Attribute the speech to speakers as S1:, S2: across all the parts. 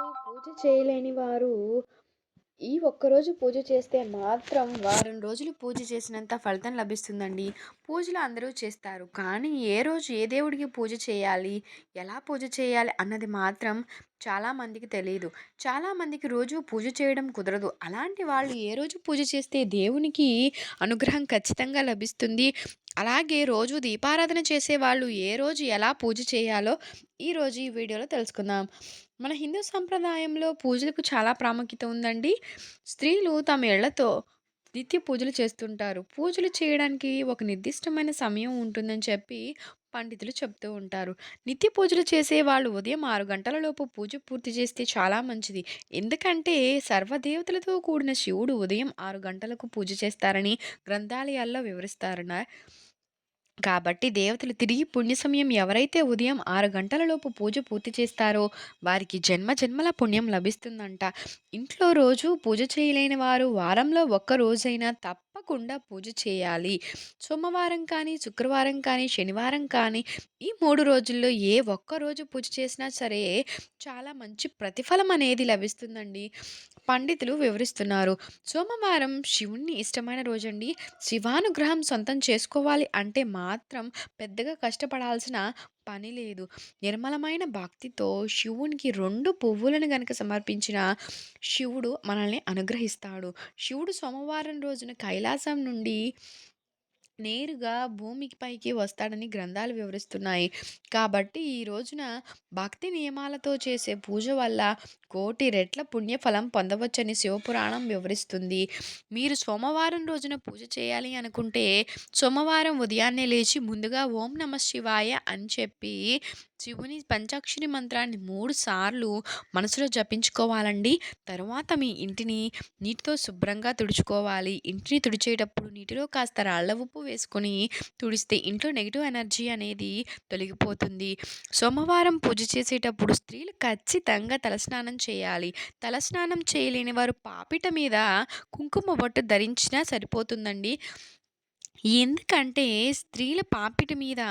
S1: పూజ చేయలేని వారు ఈ ఒక్కరోజు పూజ చేస్తే మాత్రం వారం రోజులు పూజ చేసినంత ఫలితం లభిస్తుందండి. పూజలు అందరూ చేస్తారు. కానీ ఏ రోజు ఏ దేవుడికి పూజ చేయాలి? ఎలా పూజ చేయాలి? అన్నది మాత్రం చాలామందికి తెలీదు. చాలామందికి రోజు పూజ చేయడం కుదరదు. అలాంటి వాళ్ళు ఏ రోజు పూజ చేస్తే దేవునికి అనుగ్రహం ఖచ్చితంగా లభిస్తుంది. అలాగే రోజు దీపారాధన చేసేవాళ్ళు ఏ రోజు ఎలా పూజ చేయాలో ఈరోజు ఈ వీడియోలో తెలుసుకుందాం. మన హిందూ సంప్రదాయంలో పూజలకు చాలా ప్రాముఖ్యత ఉందండి. స్త్రీలు తమ ఇళ్లతో నిత్య పూజలు చేస్తుంటారు. పూజలు చేయడానికి ఒక నిర్దిష్టమైన సమయం ఉంటుందని చెప్పి పండితులు చెప్తూ ఉంటారు. నిత్య పూజలు చేసే వాళ్ళు ఉదయం 6 గంటల లోపు పూజ పూర్తి చేస్తే చాలా మంచిది. ఎందుకంటే సర్వదేవతలతో కూడిన శివుడు ఉదయం 6 గంటలకు పూజ చేస్తారని గ్రంథాలయాల్లో వివరిస్తారన. కాబట్టి దేవతలు తిరిగి పుణ్య సమయం ఎవరైతే ఉదయం 6 గంటలలోపు పూజ పూర్తి చేస్తారో వారికి జన్మ జన్మల పుణ్యం లభిస్తుందంట. ఇంట్లో రోజు పూజ చేయలేని వారు వారంలో ఒక్క రోజైనా తప్పకుండా పూజ చేయాలి. సోమవారం కానీ, శుక్రవారం కానీ, శనివారం కానీ ఈ 3 రోజుల్లో ఏ ఒక్క రోజు పూజ చేసినా సరే చాలా మంచి ప్రతిఫలం అనేది లభిస్తుందండి. పండితులు వివరిస్తున్నారు. సోమవారం శివుణ్ణి ఇష్టమైన రోజండి. శివానుగ్రహం సొంతం చేసుకోవాలి అంటే మాత్రం పెద్దగా కష్టపడాల్సిన పని లేదు. నిర్మలమైన భక్తితో శివునికి 2 పువ్వులను గనక సమర్పించిన శివుడు మనల్ని అనుగ్రహిస్తాడు. శివుడు సోమవారం రోజున కైలాసం నుండి నేరుగా భూమికి పైకి వస్తాడని గ్రంథాలు వివరిస్తున్నాయి. కాబట్టి ఈ రోజున భక్తి నియమాలతో చేసే పూజ వల్ల కోటి రెట్ల పుణ్యఫలం పొందవచ్చని శివపురాణం వివరిస్తుంది. మీరు సోమవారం రోజున పూజ చేయాలి అనుకుంటే సోమవారం ఉదయాన్నే లేచి ముందుగా ఓం నమః శివాయ అని చెప్పి శివుని పంచాక్షరి మంత్రాన్ని 3 సార్లు మనసులో జపించుకోవాలండి. తరువాత మీ ఇంటిని నీటితో శుభ్రంగా తుడుచుకోవాలి. ఇంటిని తుడిచేటప్పుడు నీటిలో కాస్త రాళ్ళ ఉప్పు వేసుకొని తుడిస్తే ఇంట్లో నెగెటివ్ ఎనర్జీ అనేది తొలగిపోతుంది. సోమవారం పూజ చేసేటప్పుడు స్త్రీలు ఖచ్చితంగా తలస్నానం చేయాలి. తలస్నానం చేయలేని వారు పాపిట మీద కుంకుమ బొట్టు ధరించినా సరిపోతుందండి. ఎందుకంటే స్త్రీల పాపిట మీద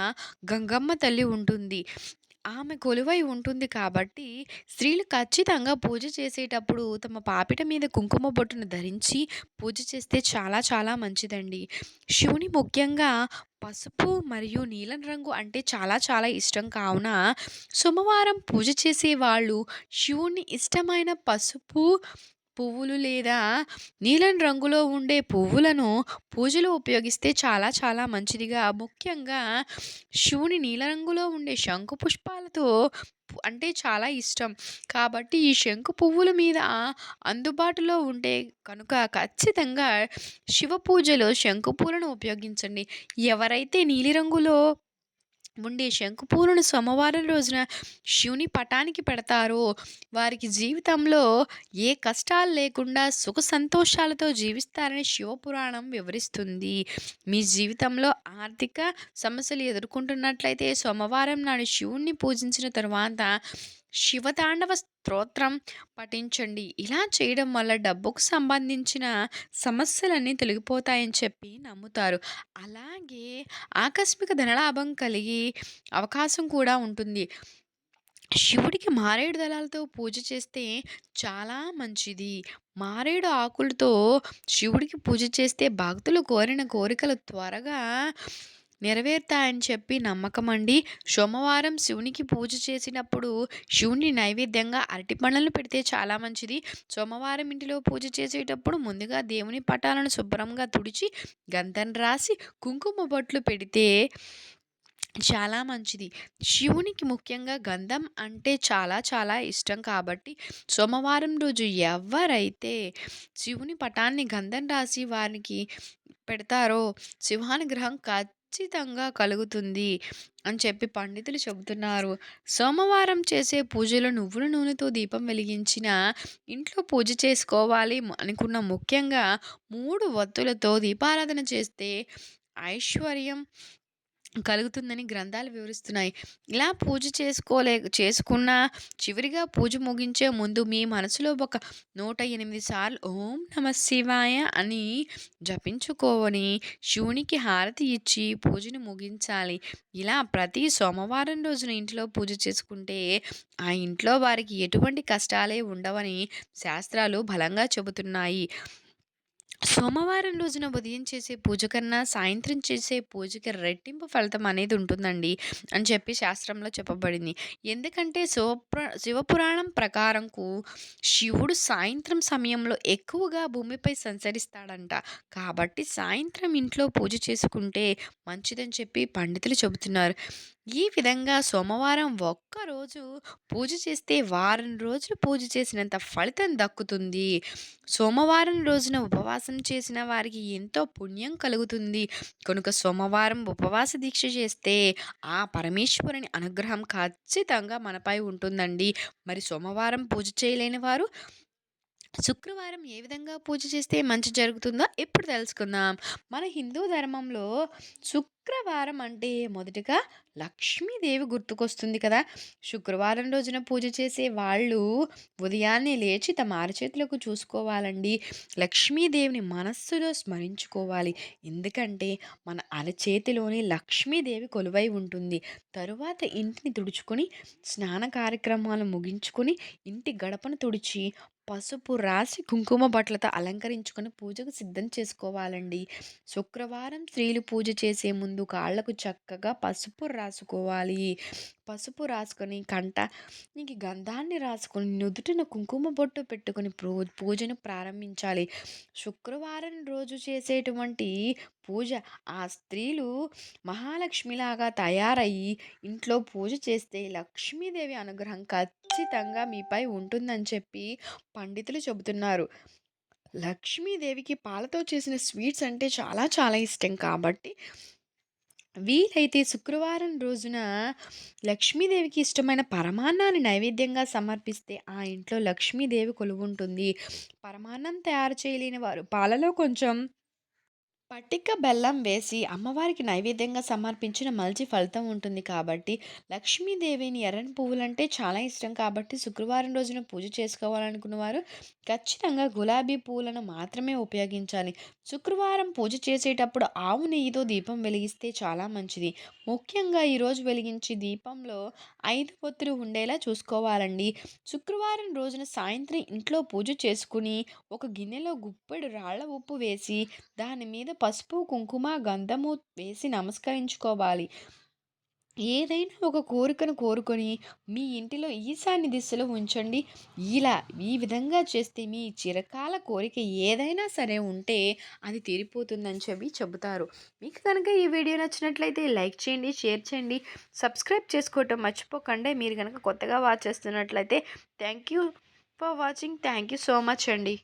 S1: గంగమ్మ తల్లి ఉంటుంది. ఆమె కొలువై ఉంటుంది కాబట్టి స్త్రీలు ఖచ్చితంగా పూజ చేసేటప్పుడు తమ పాపిట మీద కుంకుమ బొట్టును ధరించి పూజ చేస్తే చాలా చాలా మంచిదండి. శివుని ముఖ్యంగా పసుపు మరియు నీలం రంగు అంటే చాలా చాలా ఇష్టం కావున సోమవారం పూజ చేసేవాళ్ళు శివుని ఇష్టమైన పసుపు పువ్వులు లేదా నీలం రంగులో ఉండే పువ్వులను పూజలో ఉపయోగిస్తే చాలా చాలా మంచిదిగా ముఖ్యంగా శివుని నీలరంగులో ఉండే శంకు పుష్పాలతో అంటే చాలా ఇష్టం. కాబట్టి ఈ శంకు పువ్వుల మీద అందుబాటులో ఉంటే కనుక ఖచ్చితంగా శివ పూజలో శంకు పూలను ఉపయోగించండి. ఎవరైతే నీలిరంగులో ఉండే శంకు పూలను సోమవారం రోజున శివుని పటానికి పెడతారో వారికి జీవితంలో ఏ కష్టాలు లేకుండా సుఖ సంతోషాలతో జీవిస్తారని శివపురాణం వివరిస్తుంది. మీ జీవితంలో ఆర్థిక సమస్యలు ఎదుర్కొంటున్నట్లయితే సోమవారం నాడు శివుణ్ణి పూజించిన తరువాత శివతాండవ స్తోత్రం పఠించండి. ఇలా చేయడం వల్ల డబ్బుకు సంబంధించిన సమస్యలన్నీ తొలగిపోతాయని చెప్పి నమ్ముతారు. అలాగే ఆకస్మిక ధనలాభం కలిగి అవకాశం కూడా ఉంటుంది. శివుడికి మారేడు దళాలతో పూజ చేస్తే చాలా మంచిది. మారేడు ఆకులతో శివుడికి పూజ చేస్తే భక్తులు కోరిన కోరికలు త్వరగా నెరవేరుతాయని చెప్పి నమ్మకమండి. సోమవారం శివునికి పూజ చేసినప్పుడు శివుని నైవేద్యంగా అరటిపండ్లను పెడితే చాలా మంచిది. సోమవారం ఇంటిలో పూజ చేసేటప్పుడు ముందుగా దేవుని పటాలను శుభ్రంగా తుడిచి గంధం రాసి కుంకుమ బొట్లు పెడితే చాలా మంచిది. శివునికి ముఖ్యంగా గంధం అంటే చాలా చాలా ఇష్టం కాబట్టి సోమవారం రోజు ఎవరైతే శివుని పటాన్ని గంధం రాసి వారికి పెడతారో శివానుగ్రహం ఖచ్చితంగా కలుగుతుంది అని చెప్పి పండితులు చెబుతున్నారు. సోమవారం చేసే పూజలో నువ్వుల నూనెతో దీపం వెలిగించిన ఇంట్లో పూజ చేసుకోవాలి అనుకున్న ముఖ్యంగా 3 వత్తులతో దీపారాధన చేస్తే ఐశ్వర్యం కలుగుతుందని గ్రంథాలు వివరిస్తున్నాయి. ఇలా పూజ చేసుకున్న చివరిగా పూజ ముగించే ముందు మీ మనసులో ఒక 108 సార్లు ఓం నమ శివాయ అని జపించుకోవని శివునికి హారతి ఇచ్చి పూజను ముగించాలి. ఇలా ప్రతి సోమవారం రోజున ఇంట్లో పూజ చేసుకుంటే ఆ ఇంట్లో వారికి ఎటువంటి కష్టాలే ఉండవని శాస్త్రాలు బలంగా చెబుతున్నాయి. సోమవారం రోజున ఉదయం చేసే పూజ కన్నా సాయంత్రం చేసే పూజకి రెట్టింపు ఫలితం అనేది ఉంటుందండి అని చెప్పి శాస్త్రంలో చెప్పబడింది. ఎందుకంటే శివపురాణం ప్రకారంకు శివుడు సాయంత్రం సమయంలో ఎక్కువగా భూమిపై సంచరిస్తాడంట. కాబట్టి సాయంత్రం ఇంట్లో పూజ చేసుకుంటే మంచిదని చెప్పి పండితులు చెబుతున్నారు. ఈ విధంగా సోమవారం ఒక్కరోజు పూజ చేస్తే వారం రోజులు పూజ చేసినంత ఫలితం దక్కుతుంది. సోమవారం రోజున ఉపవాసం చేసిన వారికి ఎంతో పుణ్యం కలుగుతుంది. కనుక సోమవారం ఉపవాస దీక్ష చేస్తే ఆ పరమేశ్వరుని అనుగ్రహం ఖచ్చితంగా మనపై ఉంటుందండి. మరి సోమవారం పూజ చేయలేని వారు శుక్రవారం ఏ విధంగా పూజ చేస్తే మంచి జరుగుతుందో ఇప్పుడు తెలుసుకుందాం. మన హిందూ ధర్మంలో శుక్రవారం అంటే మొదటగా లక్ష్మీదేవి గుర్తుకొస్తుంది కదా! శుక్రవారం రోజున పూజ చేసే వాళ్ళు ఉదయాన్నే లేచి తమ అరచేతులకు చూసుకోవాలండి. లక్ష్మీదేవిని మనస్సులో స్మరించుకోవాలి. ఎందుకంటే మన అరచేతిలోనే లక్ష్మీదేవి కొలువై ఉంటుంది. తరువాత ఇంటిని తుడుచుకొని స్నాన కార్యక్రమాలు ముగించుకొని ఇంటి గడపను తుడిచి పసుపు రాసి కుంకుమ బట్టలతో అలంకరించుకొని పూజకు సిద్ధం చేసుకోవాలండి. శుక్రవారం స్త్రీలు పూజ చేసే ముందు కాళ్ళకు చక్కగా పసుపు రాసుకోవాలి. పసుపు రాసుకొని కంఠానికి గంధాన్ని రాసుకొని నుదుటిన కుంకుమ బొట్టు పెట్టుకొని పూజను ప్రారంభించాలి. శుక్రవారం రోజు చేసేటువంటి పూజ ఆ స్త్రీలు మహాలక్ష్మిలాగా తయారయ్యి ఇంట్లో పూజ చేస్తే లక్ష్మీదేవి అనుగ్రహం ఖచ్చితంగా మీపై ఉంటుందని చెప్పి పండితులు చెబుతున్నారు. లక్ష్మీదేవికి పాలతో చేసిన స్వీట్స్ అంటే చాలా చాలా ఇష్టం కాబట్టి వీలైతే శుక్రవారం రోజున లక్ష్మీదేవికి ఇష్టమైన పరమాన్నాన్ని నైవేద్యంగా సమర్పిస్తే ఆ ఇంట్లో లక్ష్మీదేవి కొలువుంటుంది. పరమాన్నం తయారు చేయలేని వారు పాలలో కొంచెం పటిక బెల్లం వేసి అమ్మవారికి నైవేద్యంగా సమర్పించిన మంచి ఫలితం ఉంటుంది కాబట్టి లక్ష్మీదేవిని ఎర్రని పువ్వులంటే చాలా ఇష్టం కాబట్టి శుక్రవారం రోజున పూజ చేసుకోవాలనుకున్న వారు ఖచ్చితంగా గులాబీ పువ్వులను మాత్రమే ఉపయోగించాలి. శుక్రవారం పూజ చేసేటప్పుడు ఆవు నెయ్యితో దీపం వెలిగిస్తే చాలా మంచిది. ముఖ్యంగా ఈరోజు వెలిగించే దీపంలో 5 ఒత్తులు ఉండేలా చూసుకోవాలండి. శుక్రవారం రోజున సాయంత్రం ఇంట్లో పూజ చేసుకుని ఒక గిన్నెలో గుప్పెడు రాళ్ళ ఉప్పు వేసి దాని మీద పసుపు, కుంకుమ, గంధము వేసి నమస్కరించుకోవాలి. ఏదైనా ఒక కోరికను కోరుకొని మీ ఇంటిలో ఈశాన్య దిశలో ఉంచండి. ఇలా ఈ విధంగా చేస్తే మీ చిరకాల కోరిక ఏదైనా సరే ఉంటే అది తీరిపోతుందని చెప్పి చెబుతారు. మీకు కనుక ఈ వీడియో నచ్చినట్లయితే లైక్ చేయండి, షేర్ చేయండి, సబ్స్క్రైబ్ చేసుకోవటం మర్చిపోకండి. మీరు కనుక కొత్తగా వాచ్ చేస్తున్నట్లయితే thank you for watching. Thank you so much అండి.